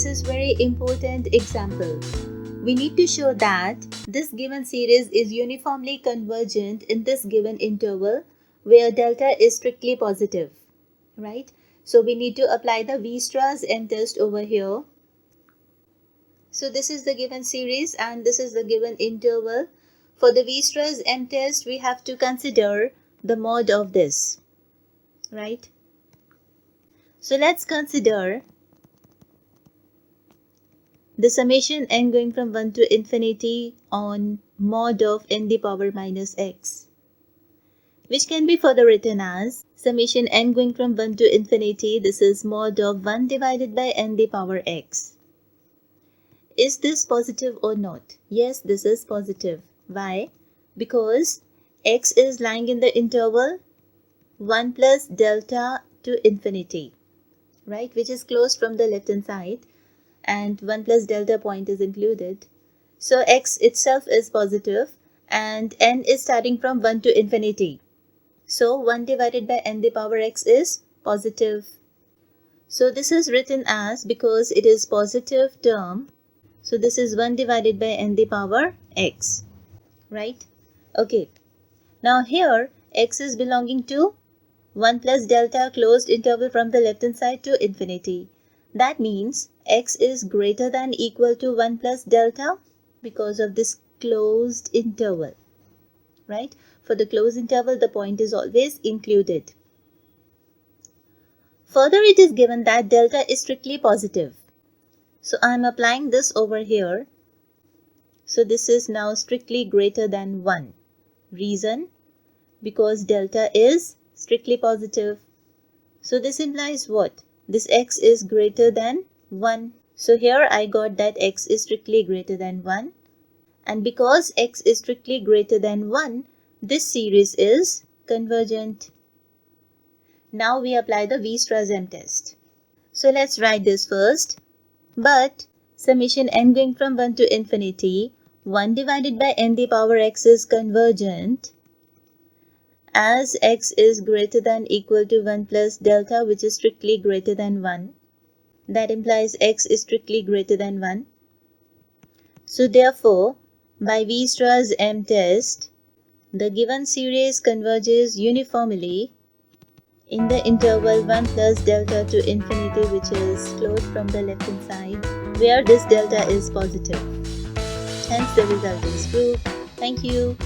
this is very important example. We need to show that this given series is uniformly convergent in this given interval where delta is strictly positive, right? So we need to apply the Weierstrass M test over here. So this is the given series and this is the given interval. For the Weierstrass M test, we have to consider the mode of this, right? So let's consider the summation n going from 1 to infinity on mod of n the power minus x, which can be further written as summation n going from 1 to infinity. This is mod of 1 divided by n the power x. Is this positive or not? Yes, this is positive. Why? Because x is lying in the interval 1 plus delta to infinity, right? Which is closed from the left hand side and 1 plus delta point is included. So x itself is positive and n is starting from 1 to infinity. So 1 divided by n the power x is positive. So this is written as, because it is positive term, so this is 1 divided by n the power x, right? Okay. Now here x is belonging to 1 plus delta closed interval from the left hand side to infinity. That means x is greater than equal to 1 plus delta because of this closed interval, right? For the closed interval, the point is always included. Further, it is given that delta is strictly positive. So I am applying this over here. So this is now strictly greater than 1. Reason? Because delta is strictly positive. So this implies what? This x is greater than 1. So here I got that x is strictly greater than 1. And because x is strictly greater than 1, this series is convergent. Now we apply the Weierstrass M test. So let's write this first. But summation n going from 1 to infinity, 1 divided by n the power x is convergent as x is greater than equal to 1 plus delta, which is strictly greater than 1. That implies x is strictly greater than 1. So therefore, by Weierstrass M test, the given series converges uniformly in the interval 1 plus delta to infinity, which is closed from the left hand side, where this delta is positive. Hence the result is proved. Thank you.